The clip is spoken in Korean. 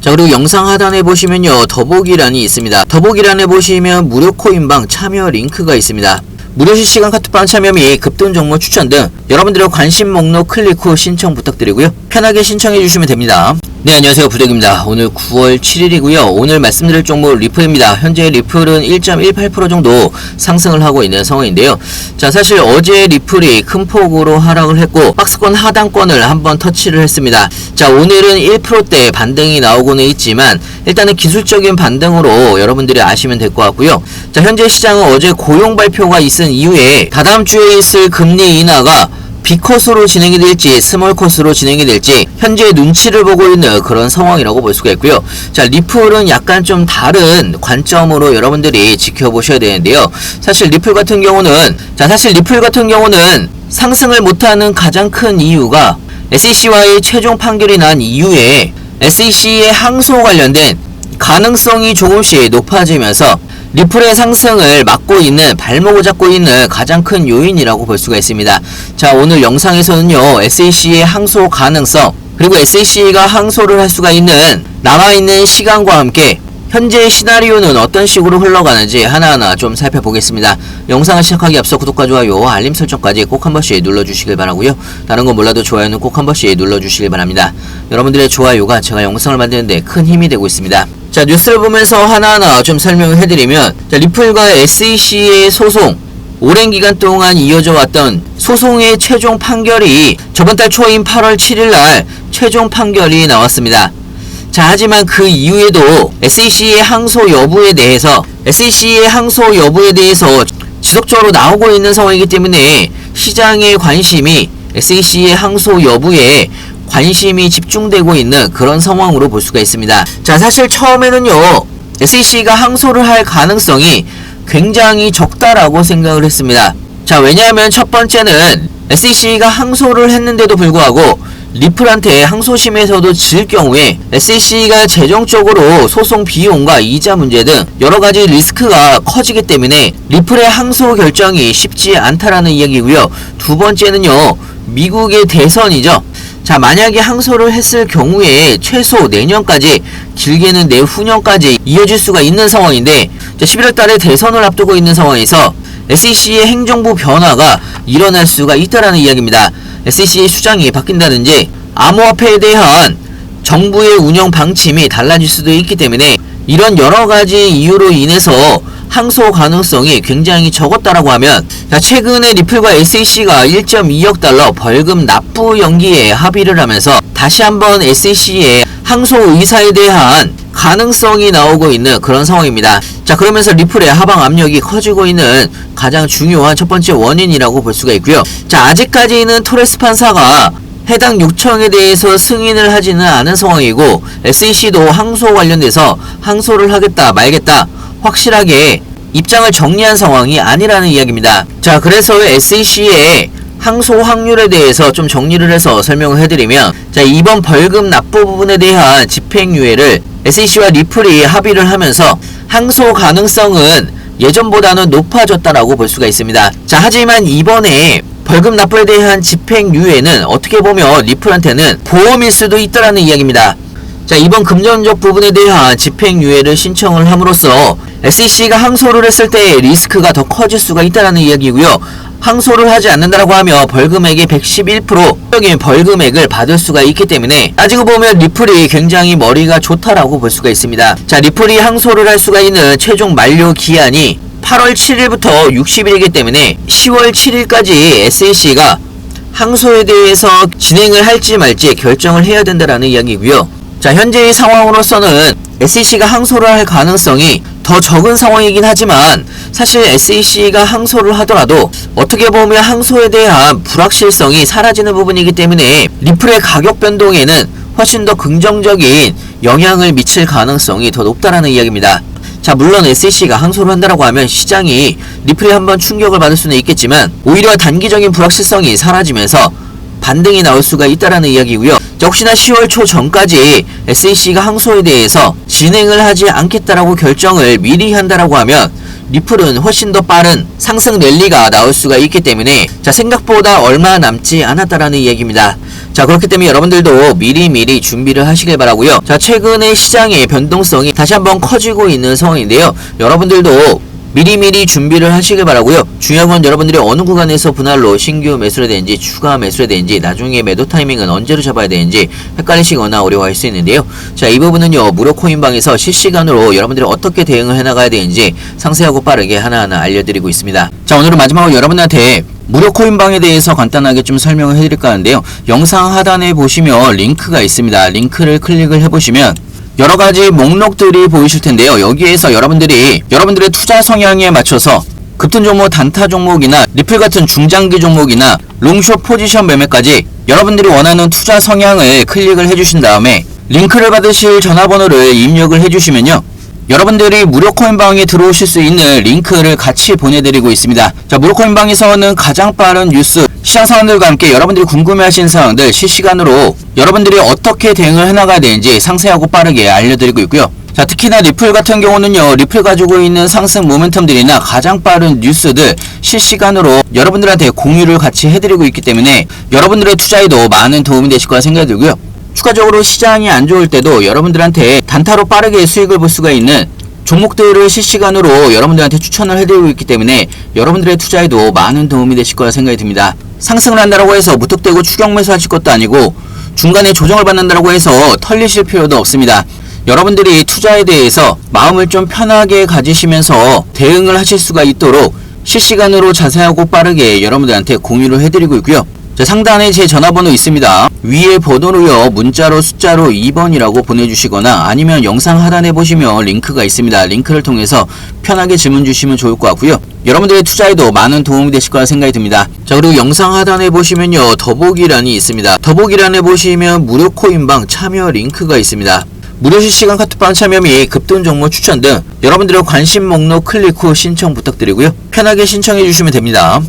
자, 그리고 영상 하단에 보시면요, 더보기란이 있습니다. 더보기란에 보시면 무료 코인방 참여 링크가 있습니다. 무료 실시간 카톡방 참여 및 급등 종목 추천 등 여러분들의 관심 목록 클릭 후 신청 부탁드리고요. 편하게 신청해 주시면 됩니다. 네, 안녕하세요. 부덕입니다. 오늘 9월 7일이고요. 오늘 말씀드릴 종목 리플입니다. 현재 리플은 1.18% 정도 상승을 하고 있는 상황인데요. 자, 사실 어제 리플이 큰 폭으로 하락을 했고 박스권 하단권을 한번 터치를 했습니다. 자, 오늘은 1%대 반등이 나오고는 있지만 일단은 기술적인 반등으로 여러분들이 아시면 될 것 같고요. 자, 현재 시장은 어제 고용 발표가 있은 이후에 다다음 주에 있을 금리 인하가 B컷으로 진행이 될지 스몰컷으로 진행이 될지 현재 눈치를 보고 있는 그런 상황이라고 볼 수가 있고요. 자, 리플은 약간 좀 다른 관점으로 여러분들이 지켜보셔야 되는데요. 사실 리플 같은 경우는 상승을 못하는 가장 큰 이유가 SEC와의 최종 판결이 난 이후에 SEC의 항소 관련된 가능성이 조금씩 높아지면서 리플의 상승을 막고 있는, 발목을 잡고 있는 가장 큰 요인이라고 볼 수가 있습니다. 자, 오늘 영상에서는요, SEC의 항소 가능성, 그리고 SEC가 항소를 할 수가 있는 남아있는 시간과 함께 현재의 시나리오는 어떤 식으로 흘러가는지 하나하나 좀 살펴보겠습니다. 영상을 시작하기 앞서 구독과 좋아요, 알림 설정까지 꼭 한 번씩 눌러주시길 바라고요. 다른 건 몰라도 좋아요는 꼭 한 번씩 눌러주시길 바랍니다. 여러분들의 좋아요가 제가 영상을 만드는데 큰 힘이 되고 있습니다. 자, 뉴스를 보면서 하나하나 좀 설명을 해드리면, 자, 리플과 SEC의 소송, 오랜 기간 동안 이어져 왔던 소송의 최종 판결이 저번 달 초인 8월 7일날 최종 판결이 나왔습니다. 자, 하지만 그 이후에도 SEC의 항소 여부에 대해서 지속적으로 나오고 있는 상황이기 때문에 시장의 관심이 SEC의 항소 여부에 관심이 집중되고 있는 그런 상황으로 볼 수가 있습니다. 자, 사실 처음에는요, SEC가 항소를 할 가능성이 굉장히 적다라고 생각을 했습니다. 자, 왜냐하면 첫 번째는 SEC가 항소를 했는데도 불구하고 리플한테 항소심에서도 질 경우에 SEC가 재정적으로 소송 비용과 이자 문제 등 여러가지 리스크가 커지기 때문에 리플의 항소 결정이 쉽지 않다라는 이야기고요. 두 번째는요, 미국의 대선이죠. 자, 만약에 항소를 했을 경우에 최소 내년까지, 길게는 내후년까지 이어질 수가 있는 상황인데, 11월 달에 대선을 앞두고 있는 상황에서 SEC의 행정부 변화가 일어날 수가 있다라는 이야기입니다. SEC의 수장이 바뀐다든지 암호화폐에 대한 정부의 운영 방침이 달라질 수도 있기 때문에 이런 여러가지 이유로 인해서 항소 가능성이 굉장히 적었다라고 하면, 자, 최근에 리플과 SEC가 1.2억 달러 벌금 납부 연기에 합의를 하면서 다시 한번 SEC의 항소 의사에 대한 가능성이 나오고 있는 그런 상황입니다. 자, 그러면서 리플의 하방 압력이 커지고 있는 가장 중요한 첫 번째 원인이라고 볼 수가 있고요. 자, 아직까지는 토레스 판사가 해당 요청에 대해서 승인을 하지는 않은 상황이고 SEC도 항소 관련돼서 항소를 하겠다 말겠다 확실하게 입장을 정리한 상황이 아니라는 이야기입니다. 자, 그래서 SEC의 항소 확률에 대해서 좀 정리를 해서 설명을 해드리면, 자, 이번 벌금 납부 부분에 대한 집행유예를 SEC와 리플이 합의를 하면서 항소 가능성은 예전보다는 높아졌다라고 볼 수가 있습니다. 자, 하지만 이번에 벌금 납부에 대한 집행유예는 어떻게 보면 리플한테는 보험일 수도 있다라는 이야기입니다. 자, 이번 금전적 부분에 대한 집행유예를 신청을 함으로써 SEC가 항소를 했을 때 리스크가 더 커질 수가 있다는 이야기고요. 항소를 하지 않는다라고 하면 벌금액의 111%적인 벌금액을 받을 수가 있기 때문에 따지고 보면 리플이 굉장히 머리가 좋다라고 볼 수가 있습니다. 자, 리플이 항소를 할 수가 있는 최종 만료 기한이 8월 7일부터 60일이기 때문에 10월 7일까지 SEC가 항소에 대해서 진행을 할지 말지 결정을 해야 된다라는 이야기고요. 자, 현재의 상황으로서는 SEC가 항소를 할 가능성이 더 적은 상황이긴 하지만 사실 SEC가 항소를 하더라도 어떻게 보면 항소에 대한 불확실성이 사라지는 부분이기 때문에 리플의 가격 변동에는 훨씬 더 긍정적인 영향을 미칠 가능성이 더 높다라는 이야기입니다. 자, 물론 SEC가 항소를 한다라고 하면 시장이 리플에 한번 충격을 받을 수는 있겠지만 오히려 단기적인 불확실성이 사라지면서 반등이 나올 수가 있다라는 이야기고요. 역시나 10월 초 전까지 SEC가 항소에 대해서 진행을 하지 않겠다라고 결정을 미리 한다라고 하면 리플은 훨씬 더 빠른 상승 랠리가 나올 수가 있기 때문에, 자, 생각보다 얼마 남지 않았다라는 얘기입니다. 자, 그렇기 때문에 여러분들도 미리미리 준비를 하시길 바라고요. 자, 최근에 시장의 변동성이 다시 한번 커지고 있는 상황인데요. 여러분들도 미리미리 준비를 하시길 바라고요. 중요한 건 여러분들이 어느 구간에서 분할로 신규 매수를 되는지 추가 매수를 되는지 나중에 매도 타이밍은 언제로 잡아야 되는지 헷갈리시거나 어려워할 수 있는데요. 자, 이 부분은요 무료 코인방에서 실시간으로 여러분들이 어떻게 대응을 해나가야 되는지 상세하고 빠르게 하나하나 알려드리고 있습니다. 자, 오늘은 마지막으로 여러분한테 무료 코인방에 대해서 간단하게 좀 설명을 해드릴까 하는데요. 영상 하단에 보시면 링크가 있습니다. 링크를 클릭을 해보시면 여러가지 목록들이 보이실 텐데요. 여기에서 여러분들의 투자 성향에 맞춰서 급등 종목, 단타 종목이나 리플 같은 중장기 종목이나 롱숏 포지션 매매까지 여러분들이 원하는 투자 성향을 클릭을 해주신 다음에 링크를 받으실 전화번호를 입력을 해주시면요. 여러분들이 무료 코인방에 들어오실 수 있는 링크를 같이 보내드리고 있습니다. 자, 무료 코인방에서는 가장 빠른 뉴스, 시장 상황들과 함께 여러분들이 궁금해하시는 사항들 실시간으로 여러분들이 어떻게 대응을 해나가야 되는지 상세하고 빠르게 알려드리고 있고요. 자, 특히나 리플 같은 경우는요, 리플 가지고 있는 상승 모멘텀들이나 가장 빠른 뉴스들 실시간으로 여러분들한테 공유를 같이 해드리고 있기 때문에 여러분들의 투자에도 많은 도움이 되실 거라 생각이 들고요. 추가적으로 시장이 안 좋을 때도 여러분들한테 단타로 빠르게 수익을 볼 수가 있는 종목들을 실시간으로 여러분들한테 추천을 해드리고 있기 때문에 여러분들의 투자에도 많은 도움이 되실 거라 생각이 듭니다. 상승을 한다고 해서 무턱대고 추격 매수하실 것도 아니고 중간에 조정을 받는다고 해서 털리실 필요도 없습니다. 여러분들이 투자에 대해서 마음을 좀 편하게 가지시면서 대응을 하실 수가 있도록 실시간으로 자세하고 빠르게 여러분들한테 공유를 해드리고 있고요. 자, 상단에 제 전화번호 있습니다. 위에 번호로요 문자로 숫자로 2번이라고 보내주시거나 아니면 영상 하단에 보시면 링크가 있습니다. 링크를 통해서 편하게 질문 주시면 좋을 것 같고요. 여러분들의 투자에도 많은 도움이 되실 거라 생각이 듭니다. 자, 그리고 영상 하단에 보시면요 더보기란이 있습니다. 더보기란에 보시면 무료 코인방 참여 링크가 있습니다. 무료 실시간 카톡방 참여 및 급등 종목 추천 등 여러분들의 관심 목록 클릭 후 신청 부탁드리고요. 편하게 신청해 주시면 됩니다.